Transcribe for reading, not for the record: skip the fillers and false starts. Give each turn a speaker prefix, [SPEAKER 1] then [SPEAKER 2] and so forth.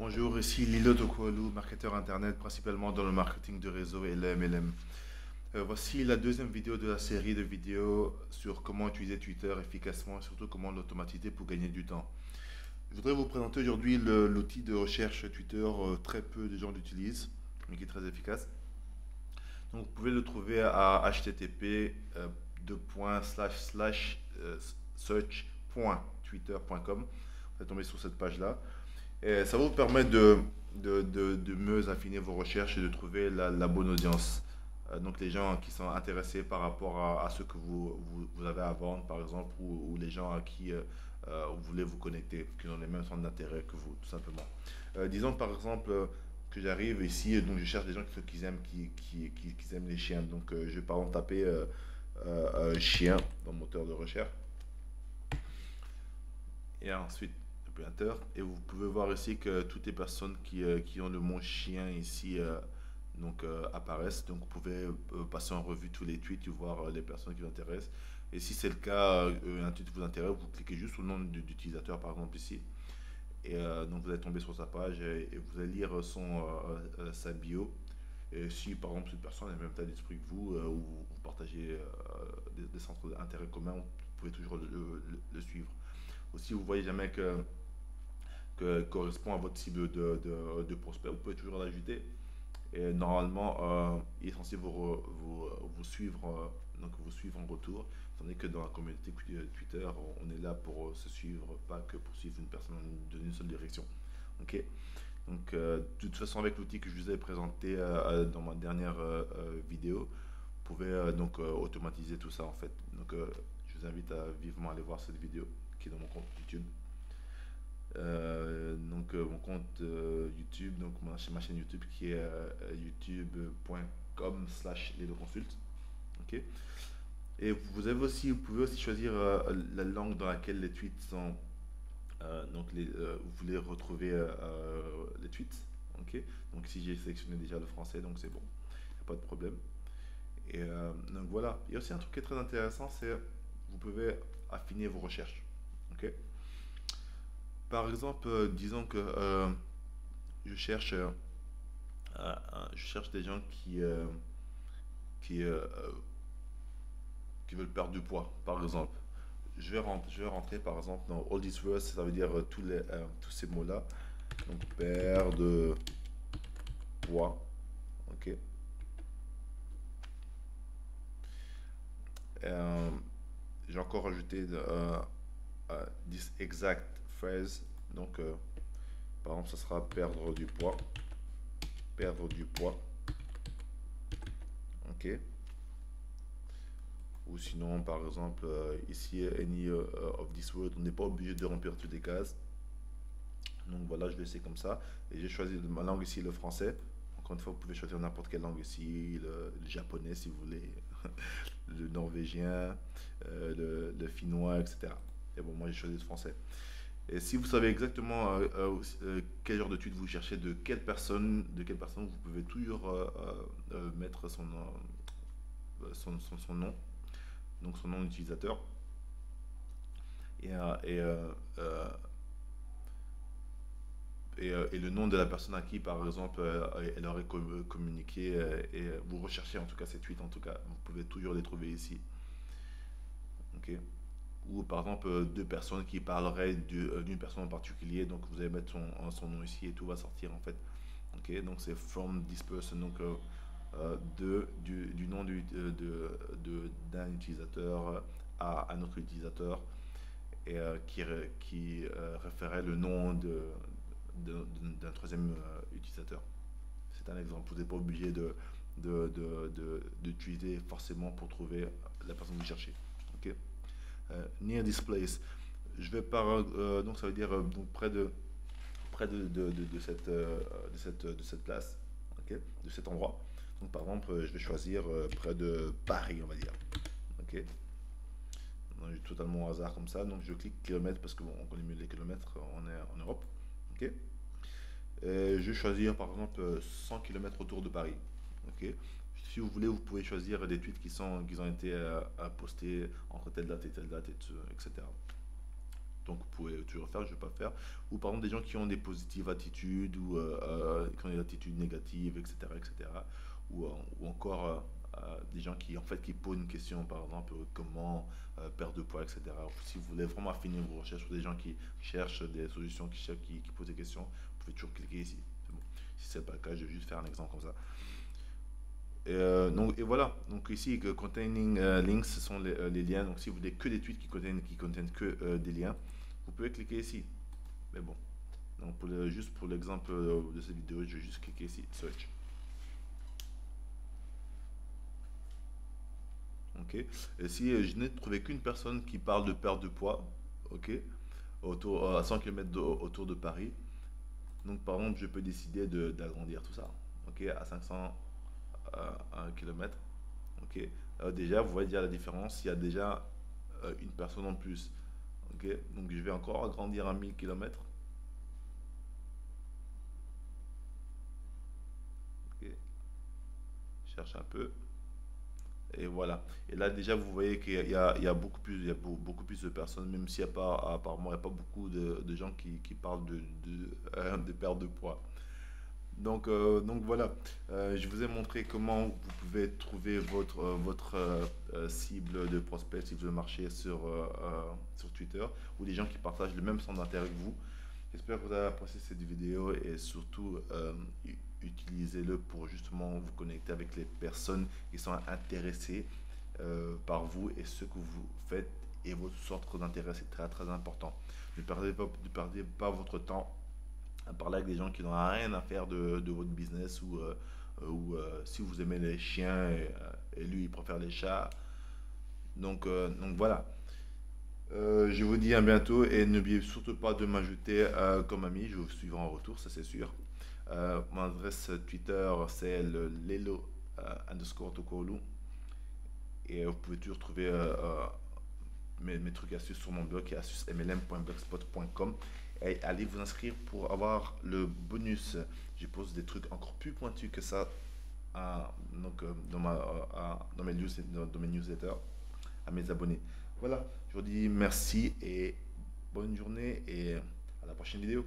[SPEAKER 1] Bonjour, ici Lilo Tokualu, marketeur internet principalement dans le marketing de réseau et le MLM. Voici la deuxième vidéo de la série de vidéos sur comment utiliser Twitter efficacement et surtout comment l'automatiser pour gagner du temps. Je voudrais vous présenter aujourd'hui l'outil de recherche Twitter, très peu de gens l'utilisent, mais qui est très efficace. Donc vous pouvez le trouver à http://search.twitter.com. Vous allez tomber sur cette page-là. Et ça va vous permettre de mieux affiner vos recherches et de trouver la bonne audience. Donc les gens qui sont intéressés par rapport à ce que vous avez à vendre, par exemple, ou les gens à qui vous voulez vous connecter, qui ont les mêmes centres d'intérêt que vous, tout simplement. Disons par exemple que j'arrive ici, donc je cherche des gens qui aiment les chiens. Donc je vais par exemple taper chien dans le moteur de recherche. Et ensuite Enter, et vous pouvez voir ici que toutes les personnes qui ont le mot chien ici apparaissent. Donc vous pouvez passer en revue tous les tweets et voir les personnes qui vous intéressent. Et si c'est le cas, un tweet vous intéresse, vous cliquez juste sur le nom d'utilisateur par exemple ici. Et donc vous allez tomber sur sa page et vous allez lire sa bio. Et si par exemple cette personne a le même état d'esprit que vous, ou vous partagez des centres d'intérêt communs, vous pouvez toujours le suivre. Aussi, vous voyez jamais que correspond à votre cible de prospect, vous pouvez toujours l'ajouter. Et normalement, il est censé vous suivre, donc vous suivre en retour. Tandis que dans la communauté Twitter, on est là pour se suivre, pas que pour suivre une personne dans une seule direction. Ok. Donc, de toute façon, avec l'outil que je vous ai présenté dans ma dernière vidéo, vous pouvez automatiser tout ça en fait. Donc, je vous invite à vivement aller voir cette vidéo qui est dans mon compte YouTube. Mon compte YouTube, donc ma chaîne YouTube qui est youtube.com/lesdoconsult. Ok. Et vous pouvez aussi choisir la langue dans laquelle les tweets sont. Vous voulez retrouver les tweets. Ok. Donc si j'ai sélectionné déjà le français, donc c'est bon, y a pas de problème. Et donc voilà. Il y a aussi un truc qui est très intéressant, c'est vous pouvez affiner vos recherches. Ok. Par exemple, disons que je cherche, je cherche des gens qui, euh, qui veulent perdre du poids, par exemple. Je vais rentrer par exemple dans all these words, ça veut dire tous ces mots-là. Donc perdre de poids, ok. Euh, j'ai encore rajouté this exact phrase. Donc par exemple, ça sera perdre du poids, perdre du poids, ok. Ou sinon, par exemple, ici, any of this word, on n'est pas obligé de remplir toutes les cases. Donc voilà, je vais essayer comme ça. Et j'ai choisi ma langue ici, le français. Encore une fois, vous pouvez choisir n'importe quelle langue ici, le japonais si vous voulez, le norvégien, le finnois, etc. Et bon, moi j'ai choisi le français. Et si vous savez exactement quel genre de tweet vous cherchez, de quelle personne, vous pouvez toujours mettre son nom, donc son nom d'utilisateur. Et, euh, et, euh, euh, et le nom de la personne à qui, par exemple, elle aurait communiqué, et vous recherchez en tout cas ces tweets, en tout cas, vous pouvez toujours les trouver ici. Ok. Ou par exemple, deux personnes qui parleraient d'une personne en particulier, donc vous allez mettre son nom ici et tout va sortir en fait. Ok. Donc c'est from this person, donc du nom d'un utilisateur à un autre utilisateur, et qui référait le nom d'un troisième utilisateur. C'est un exemple. Vous n'êtes pas obligé d'utiliser forcément pour trouver la personne que vous cherchez. Ok. Near this place. Je vais par donc ça veut dire donc de cette place, ok, de cet endroit. Donc par exemple, je vais choisir près de Paris, on va dire. Ok. Donc, totalement au hasard comme ça. Donc je clique kilomètres parce qu'on connaît mieux les kilomètres, on est en Europe. Ok. Et je vais choisir par exemple 100 km autour de Paris. Ok. Si vous voulez, vous pouvez choisir des tweets qui ont été postés entre telle date et telle date, etc. Donc vous pouvez toujours faire, je ne vais pas faire. Ou par exemple des gens qui ont des positives attitudes ou qui ont des attitudes négatives, etc. etc. Ou encore des gens qui en fait qui posent une question, par exemple, comment perdre de poids, etc. Si vous voulez vraiment affiner vos recherches sur des gens qui cherchent des solutions, qui posent des questions, vous pouvez toujours cliquer ici. C'est bon. Si ce n'est pas le cas, je vais juste faire un exemple comme ça. Et voilà, donc ici, containing links, ce sont les liens. Donc si vous voulez que des tweets qui contiennent que des liens, vous pouvez cliquer ici. Mais bon, donc juste pour l'exemple de cette vidéo, je vais juste cliquer ici, search. Ok. Et si je n'ai trouvé qu'une personne qui parle de perte de poids, ok, à 100 km autour de Paris, donc par exemple, je peux décider d'agrandir tout ça, ok, à 500 km. Ok. Déjà, vous voyez déjà la différence. Il y a déjà une personne en plus. Ok. Donc, je vais encore agrandir à 1000 km. Ok. Je cherche un peu. Et voilà. Et là, déjà, vous voyez qu'il y a beaucoup plus, beaucoup plus de personnes, même s'il n'y a pas, apparemment, il n'y a pas beaucoup de gens qui parlent de perte de poids. Donc voilà, je vous ai montré comment vous pouvez trouver votre cible de prospect, cible de marché sur Twitter, ou des gens qui partagent le même centre d'intérêt que vous. J'espère que vous avez apprécié cette vidéo et surtout utilisez-le pour justement vous connecter avec les personnes qui sont intéressées par vous et ce que vous faites et votre centre d'intérêt. C'est très très important. Ne perdez pas votre temps à parler avec des gens qui n'ont rien à faire de votre business ou si vous aimez les chiens et lui il préfère les chats. Donc voilà. Je vous dis à bientôt et n'oubliez surtout pas de m'ajouter comme ami, je vous suivrai en retour, ça c'est sûr. Mon adresse Twitter c'est le lelo underscore tokolu et vous pouvez toujours trouver mes trucs et astuces sur mon blog qui est astucesmlm.blogspot.com et allez vous inscrire pour avoir le bonus. Je pose des trucs encore plus pointus que ça dans mes newsletters à mes abonnés. Voilà, je vous dis merci et bonne journée et à la prochaine vidéo.